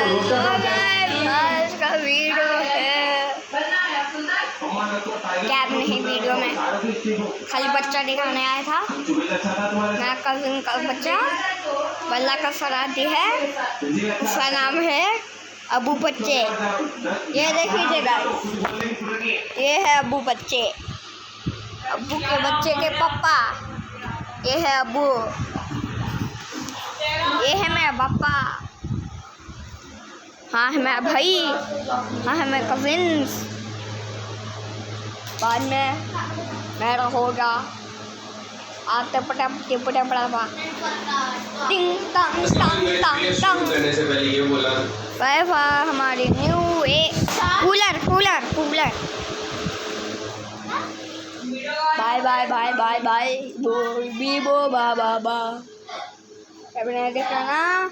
आज का वीडियो है कैब नहीं, वीडियो में खाली बच्चा दिखाने आया था। मेरा कजिन का बच्चा बल्ला का शरारती है, उसका नाम है अबू बच्चे। ये देखिए गाइस, ये है अबू बच्चे, अबू के बच्चे के पापा। ये है अबू, ये है मेरा पापा, हाँ है मेरा भाई, हाँ है मेरे कजिन्स। बाद में मेरा होगा आते पटा टिंग टंग टंग टंग टंग। बाय बाय हमारी new cooler cooler cooler. Bye bye bye bye bye बो बीबो बा बा बा। अब देख रहा ना।